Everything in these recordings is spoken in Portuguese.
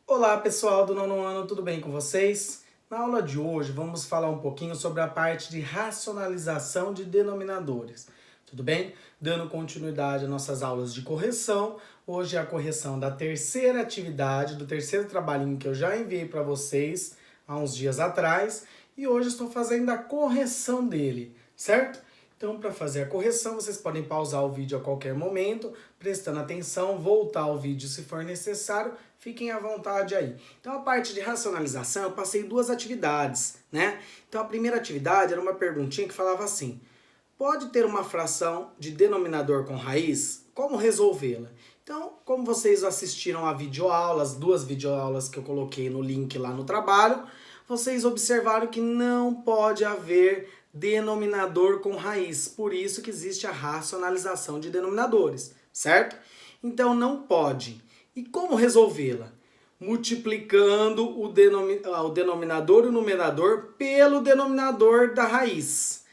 Olá pessoal do nono ano, tudo bem com vocês? Na aula de hoje vamos falar um pouquinho sobre a parte de racionalização de denominadores. Tudo bem? Dando continuidade às nossas aulas de correção. Hoje é a correção da terceira atividade, do terceiro trabalhinho que eu já enviei para vocês há uns dias atrás. E hoje estou fazendo a correção dele, certo? Então, para fazer a correção, vocês podem pausar o vídeo a qualquer momento, prestando atenção, voltar ao vídeo se for necessário, fiquem à vontade aí. Então, a parte de racionalização, eu passei duas atividades, né? Então, a primeira atividade era uma perguntinha que falava assim: pode ter uma fração de denominador com raiz? Como resolvê-la? Então, como vocês assistiram a videoaula, as duas videoaulas que eu coloquei no link lá no trabalho, vocês observaram que não pode haver denominador com raiz. Por isso que existe a racionalização de denominadores, certo? Então, não pode. E como resolvê-la? Multiplicando o denominador e o numerador pelo denominador da raiz.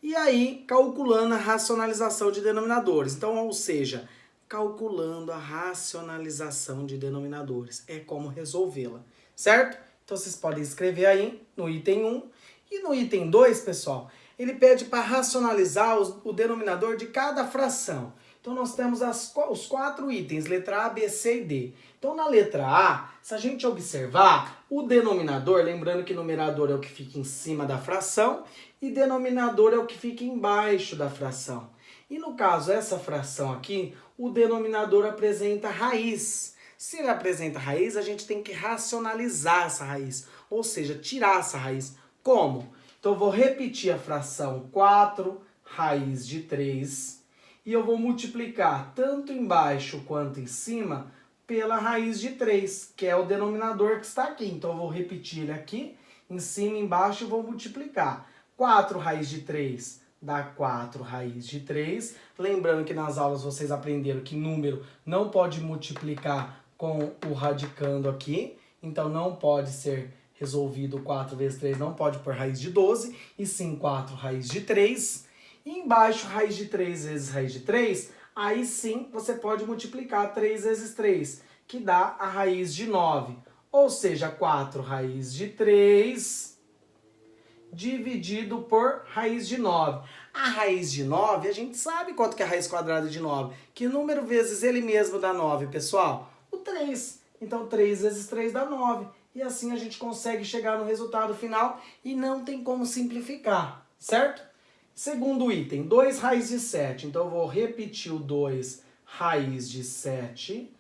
E aí, calculando a racionalização de denominadores. Então, ou seja, calculando a racionalização de denominadores. É como resolvê-la, certo? Então, vocês podem escrever aí no item 1. E no item 2, pessoal, ele pede para racionalizar o denominador de cada fração. Então, nós temos os 4 itens, letra A, B, C e D. Então, na letra A, se a gente observar, o denominador, lembrando que numerador é o que fica em cima da fração e denominador é o que fica embaixo da fração. E no caso, essa fração aqui, o denominador apresenta raiz. Se ele apresenta raiz, a gente tem que racionalizar essa raiz, ou seja, tirar essa raiz. Como? Então, eu vou repetir a fração 4 raiz de 3 e eu vou multiplicar tanto embaixo quanto em cima pela raiz de 3, que é o denominador que está aqui. Então, eu vou repetir ele aqui, em cima e embaixo, e vou multiplicar. 4 raiz de 3 dá 4 raiz de 3. Lembrando que nas aulas vocês aprenderam que número não pode multiplicar com o radicando aqui. Então, não pode ser resolvido 4 vezes 3, não pode por raiz de 12, e sim 4 raiz de 3. E embaixo, raiz de 3 vezes raiz de 3, aí sim você pode multiplicar 3 vezes 3, que dá a raiz de 9. Ou seja, 4 raiz de 3 dividido por raiz de 9. A raiz de 9, a gente sabe quanto que é a raiz quadrada de 9. Que número vezes ele mesmo dá 9, pessoal? O 3. Então, 3 vezes 3 dá 9. E assim a gente consegue chegar no resultado final e não tem como simplificar, certo? Segundo item, 2 raiz de 7. Então, eu vou repetir o 2 raiz de 7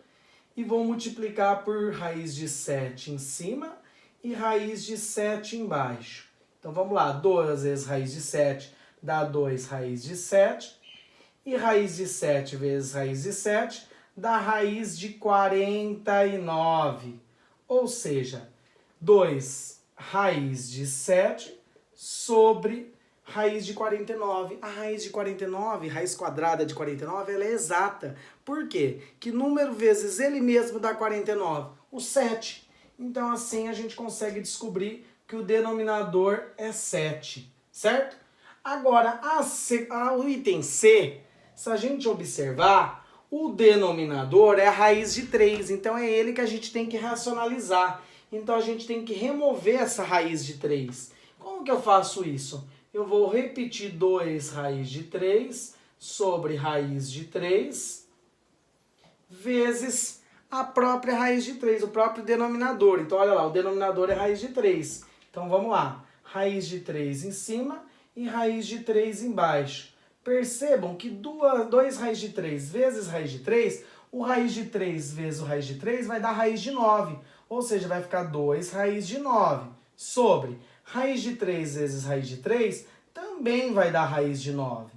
e vou multiplicar por raiz de 7 em cima e raiz de 7 embaixo. Então, vamos lá. 2 vezes raiz de 7 dá 2 raiz de 7. E raiz de 7 vezes raiz de 7 dá raiz de 49. Ou seja, 2 raiz de 7 sobre raiz de 49. A raiz de 49, raiz quadrada de 49, ela é exata. Por quê? Que número vezes ele mesmo dá 49? O 7. Então, assim, a gente consegue descobrir que o denominador é 7, certo? Agora, o item C, se a gente observar, o denominador é a raiz de 3, então é ele que a gente tem que racionalizar. Então, a gente tem que remover essa raiz de 3. Como que eu faço isso? Eu vou repetir 2 raiz de 3 sobre raiz de 3 vezes a própria raiz de 3, o próprio denominador. Então, olha lá, o denominador é raiz de 3. Então, vamos lá. Raiz de 3 em cima e raiz de 3 embaixo. Percebam que 2 raiz de 3 vezes raiz de 3, o raiz de 3 vezes o raiz de 3 vai dar raiz de 9. Ou seja, vai ficar 2 raiz de 9 sobre raiz de 3 vezes raiz de 3 também vai dar raiz de 9.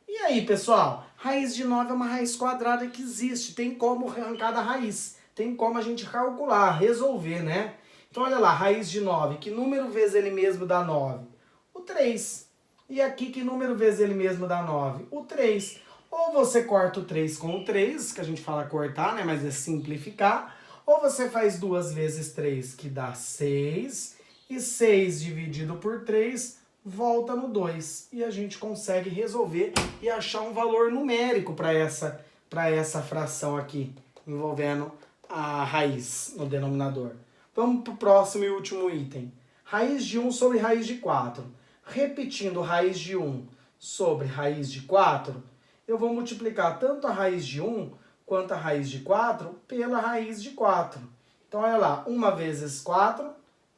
E aí, pessoal? Raiz de 9 é uma raiz quadrada que existe. Tem como arrancar da raiz. Tem como a gente calcular, resolver, né? Então, olha lá, raiz de 9. Que número vezes ele mesmo dá 9? O 3. E aqui, que número vezes ele mesmo dá 9? O 3. Ou você corta o 3 com o 3, que a gente fala cortar, né? Mas é simplificar. Ou você faz 2 vezes 3, que dá 6. E 6 dividido por 3 volta no 2. E a gente consegue resolver e achar um valor numérico para essa fração aqui, envolvendo a raiz no denominador. Vamos para o próximo e último item. Raiz de 1 sobre raiz de 4. Repetindo raiz de 1 sobre raiz de 4, eu vou multiplicar tanto a raiz de 1 quanto a raiz de 4 pela raiz de 4. Então, olha lá, 1 vezes 4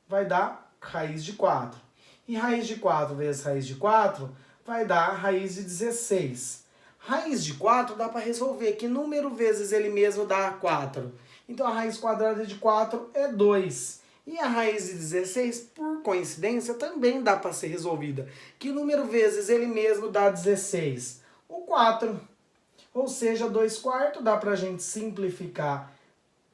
vai dar raiz de 4. E raiz de 4 vezes raiz de 4 vai dar raiz de 16. Raiz de 4 dá para resolver. Que número vezes ele mesmo dá 4? Então, a raiz quadrada de 4 é 2. E a raiz de 16, por coincidência, também dá para ser resolvida. Que número vezes ele mesmo dá 16? O 4. Ou seja, 2/4 dá para a gente simplificar,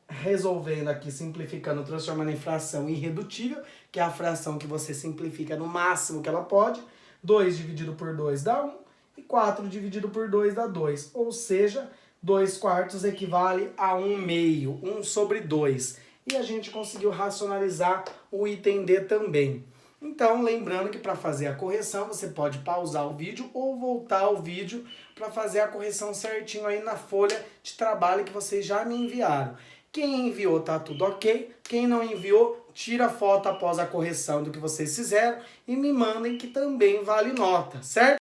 resolvendo aqui, simplificando, transformando em fração irredutível, que é a fração que você simplifica no máximo que ela pode. 2 dividido por 2 dá 1. E 4 dividido por 2 dá 2. Ou seja, 2/4 equivale a 1/2, 1 sobre 2. E a gente conseguiu racionalizar o item D também. Então, lembrando que para fazer a correção, você pode pausar o vídeo ou voltar ao vídeo para fazer a correção certinho aí na folha de trabalho que vocês já me enviaram. Quem enviou tá tudo ok. Quem não enviou, tira a foto após a correção do que vocês fizeram e me mandem, que também vale nota, certo?